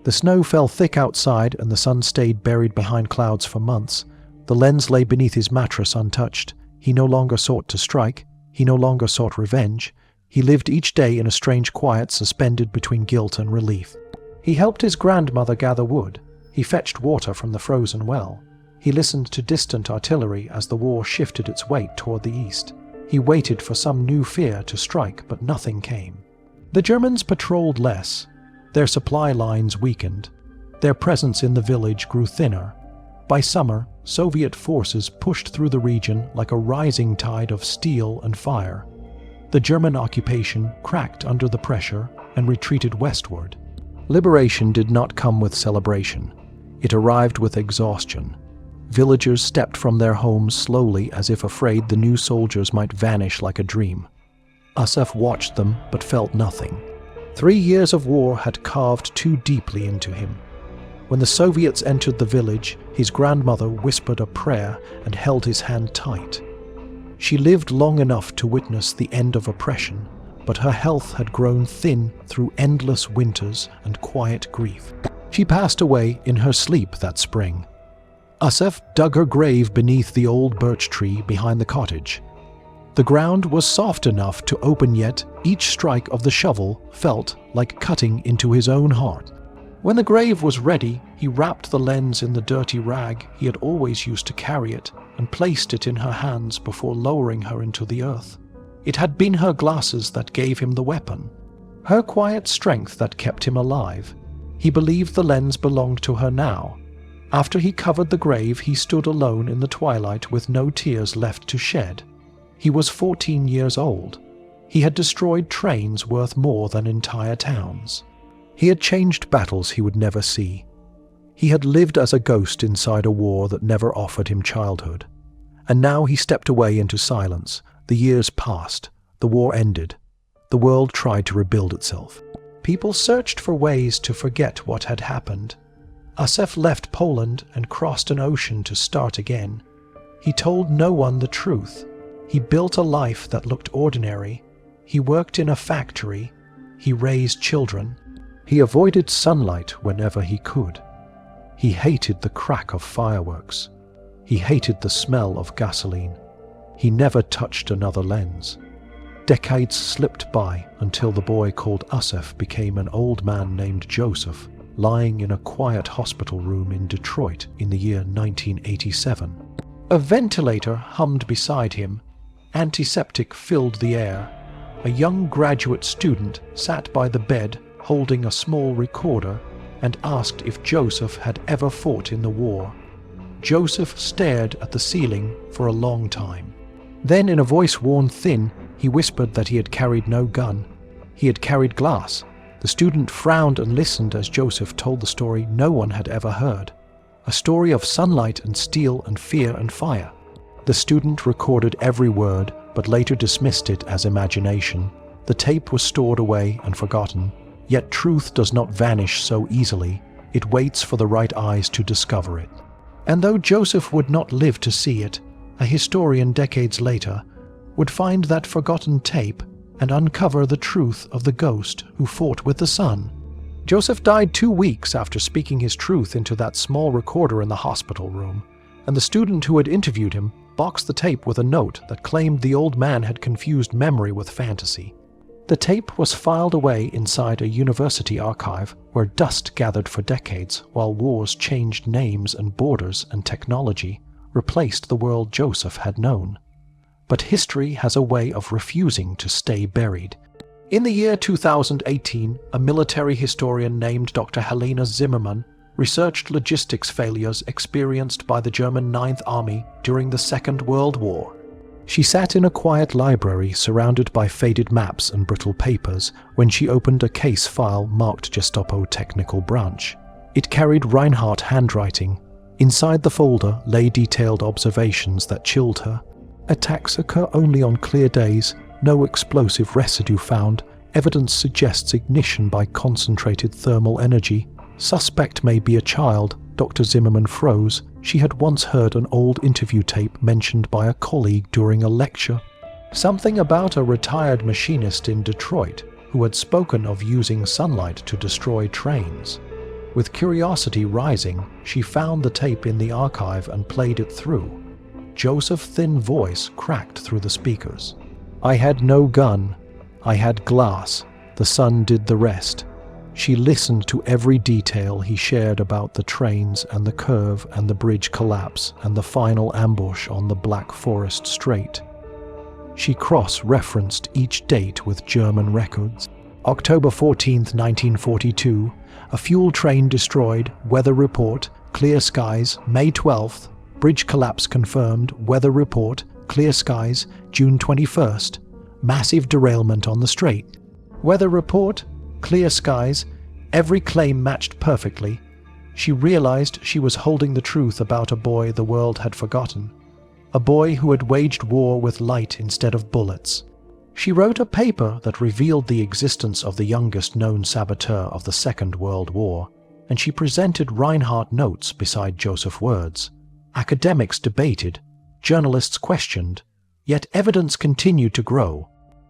The snow fell thick outside and the sun stayed buried behind clouds for months. The lens lay beneath his mattress untouched. He no longer sought to strike. He no longer sought revenge. He lived each day in a strange quiet suspended between guilt and relief. He helped his grandmother gather wood. He fetched water from the frozen well. He listened to distant artillery as the war shifted its weight toward the east. He waited for some new fear to strike, but nothing came. The Germans patrolled less. Their supply lines weakened. Their presence in the village grew thinner. By summer, Soviet forces pushed through the region like a rising tide of steel and fire. The German occupation cracked under the pressure and retreated westward. Liberation did not come with celebration. It arrived with exhaustion. Villagers stepped from their homes slowly as if afraid the new soldiers might vanish like a dream. Asef watched them but felt nothing. 3 years of war had carved too deeply into him. When the Soviets entered the village, his grandmother whispered a prayer and held his hand tight. She lived long enough to witness the end of oppression, but her health had grown thin through endless winters and quiet grief. She passed away in her sleep that spring. Asef dug her grave beneath the old birch tree behind the cottage. The ground was soft enough to open, yet each strike of the shovel felt like cutting into his own heart. When the grave was ready, he wrapped the lens in the dirty rag he had always used to carry it and placed it in her hands before lowering her into the earth. It had been her glasses that gave him the weapon, her quiet strength that kept him alive. He believed the lens belonged to her now. After he covered the grave, he stood alone in the twilight with no tears left to shed. He was 14 years old. He had destroyed trains worth more than entire towns. He had changed battles he would never see. He had lived as a ghost inside a war that never offered him childhood. And now he stepped away into silence. The years passed. The war ended. The world tried to rebuild itself. People searched for ways to forget what had happened. Asef left Poland and crossed an ocean to start again. He told no one the truth. He built a life that looked ordinary. He worked in a factory. He raised children. He avoided sunlight whenever he could. He hated the crack of fireworks. He hated the smell of gasoline. He never touched another lens. Decades slipped by until the boy called Asef became an old man named Joseph, lying in a quiet hospital room in Detroit in the year 1987. A ventilator hummed beside him. Antiseptic filled the air. A young graduate student sat by the bed holding a small recorder and asked if Joseph had ever fought in the war. Joseph stared at the ceiling for a long time. Then, in a voice worn thin, he whispered that he had carried no gun. He had carried glass. The student frowned and listened as Joseph told the story no one had ever heard. A story of sunlight and steel and fear and fire. The student recorded every word, but later dismissed it as imagination. The tape was stored away and forgotten. Yet truth does not vanish so easily. It waits for the right eyes to discover it. And though Joseph would not live to see it, a historian decades later would find that forgotten tape and uncover the truth of the ghost who fought with the sun. Joseph died 2 weeks after speaking his truth into that small recorder in the hospital room, and the student who had interviewed him boxed the tape with a note that claimed the old man had confused memory with fantasy. The tape was filed away inside a university archive where dust gathered for decades while wars changed names and borders and technology replaced the world Joseph had known. But history has a way of refusing to stay buried. In the year 2018, a military historian named Dr. Helena Zimmermann researched logistics failures experienced by the German Ninth Army during the Second World War. She sat in a quiet library surrounded by faded maps and brittle papers when she opened a case file marked Gestapo Technical Branch. It carried Reinhardt handwriting. Inside the folder lay detailed observations that chilled her. Attacks occur only on clear days, no explosive residue found. Evidence suggests ignition by concentrated thermal energy. Suspect may be a child. Dr. Zimmermann froze. She had once heard an old interview tape mentioned by a colleague during a lecture. Something about a retired machinist in Detroit who had spoken of using sunlight to destroy trains. With curiosity rising, she found the tape in the archive and played it through. Joseph's thin voice cracked through the speakers. "I had no gun. I had glass. The sun did the rest." She listened to every detail he shared about the trains and the curve and the bridge collapse and the final ambush on the Black Forest Strait. She cross-referenced each date with German records. October 14, 1942, a fuel train destroyed, weather report, clear skies, May 12th, bridge collapse confirmed, weather report, clear skies, June 21st, massive derailment on the strait. Weather report, clear skies, every claim matched perfectly. She realized she was holding the truth about a boy the world had forgotten. A boy who had waged war with light instead of bullets. She wrote a paper that revealed the existence of the youngest known saboteur of the Second World War, and she presented Reinhardt notes beside Joseph words. Academics debated, journalists questioned, yet evidence continued to grow.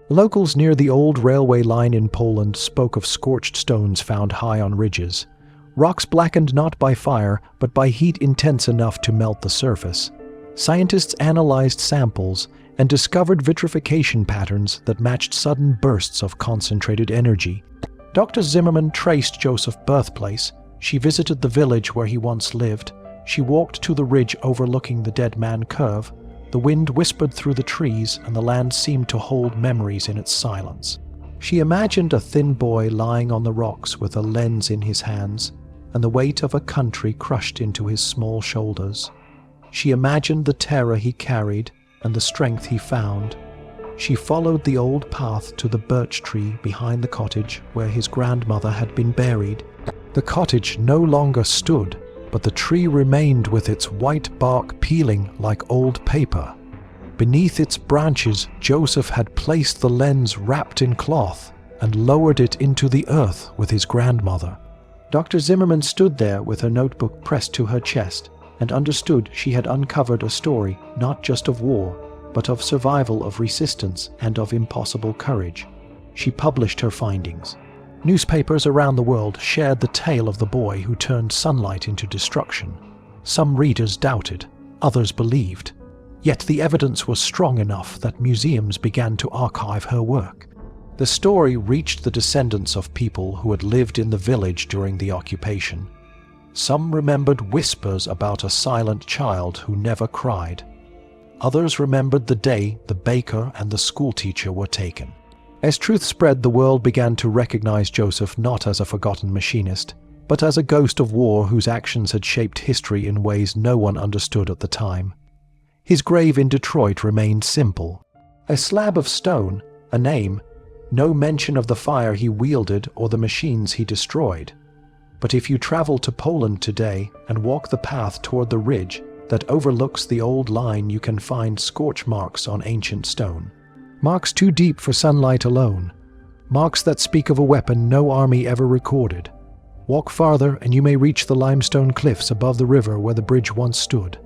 Locals near the old railway line in Poland spoke of scorched stones found high on ridges, rocks blackened not by fire but by heat intense enough to melt the surface. Scientists analyzed samples and discovered vitrification patterns that matched sudden bursts of concentrated energy. Dr. Zimmerman traced Joseph's birthplace. She visited the village where he once lived. She walked to the ridge overlooking the Dead Man Curve. The wind whispered through the trees, and the land seemed to hold memories in its silence. She imagined a thin boy lying on the rocks with a lens in his hands, and the weight of a country crushed into his small shoulders. She imagined the terror he carried and the strength he found. She followed the old path to the birch tree behind the cottage where his grandmother had been buried. The cottage no longer stood, but the tree remained with its white bark peeling like old paper. Beneath its branches, Joseph had placed the lens wrapped in cloth and lowered it into the earth with his grandmother. Dr. Zimmerman stood there with her notebook pressed to her chest and understood she had uncovered a story not just of war, but of survival, of resistance, and of impossible courage. She published her findings. Newspapers around the world shared the tale of the boy who turned sunlight into destruction. Some readers doubted, others believed. Yet the evidence was strong enough that museums began to archive her work. The story reached the descendants of people who had lived in the village during the occupation. Some remembered whispers about a silent child who never cried. Others remembered the day the baker and the schoolteacher were taken. As truth spread, the world began to recognize Joseph not as a forgotten machinist, but as a ghost of war whose actions had shaped history in ways no one understood at the time. His grave in Detroit remained simple. A slab of stone, a name, no mention of the fire he wielded or the machines he destroyed. But if you travel to Poland today and walk the path toward the ridge that overlooks the old line, you can find scorch marks on ancient stone. Marks too deep for sunlight alone. Marks that speak of a weapon no army ever recorded. Walk farther and you may reach the limestone cliffs above the river where the bridge once stood.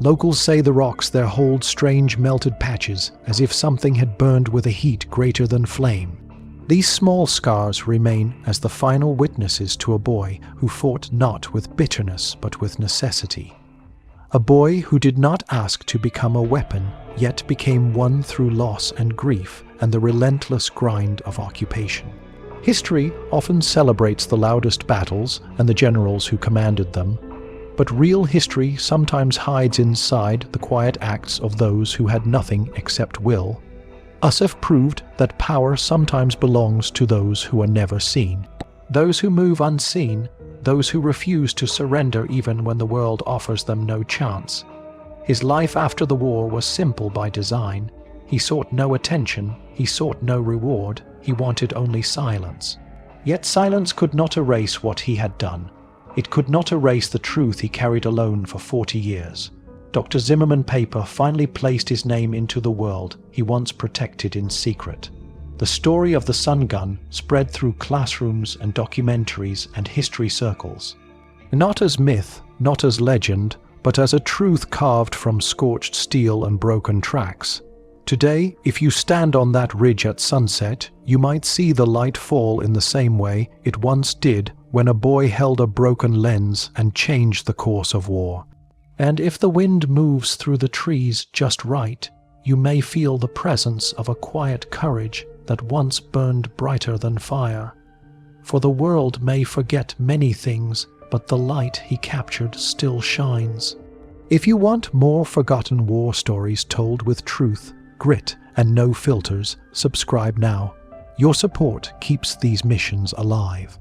Locals say the rocks there hold strange melted patches, as if something had burned with a heat greater than flame. These small scars remain as the final witnesses to a boy who fought not with bitterness but with necessity. A boy who did not ask to become a weapon, yet became one through loss and grief and the relentless grind of occupation. History often celebrates the loudest battles and the generals who commanded them, but real history sometimes hides inside the quiet acts of those who had nothing except will. Usif proved that power sometimes belongs to those who are never seen, those who move unseen, those who refuse to surrender even when the world offers them no chance. His life after the war was simple by design. He sought no attention, he sought no reward, he wanted only silence. Yet silence could not erase what he had done. It could not erase the truth he carried alone for 40 years. Dr. Zimmerman paper finally placed his name into the world he once protected in secret. The story of the sun gun spread through classrooms and documentaries and history circles. Not as myth, not as legend, but as a truth carved from scorched steel and broken tracks. Today, if you stand on that ridge at sunset, you might see the light fall in the same way it once did when a boy held a broken lens and changed the course of war. And if the wind moves through the trees just right, you may feel the presence of a quiet courage that once burned brighter than fire. For the world may forget many things, but the light he captured still shines. If you want more forgotten war stories told with truth, grit, and no filters, subscribe now. Your support keeps these missions alive.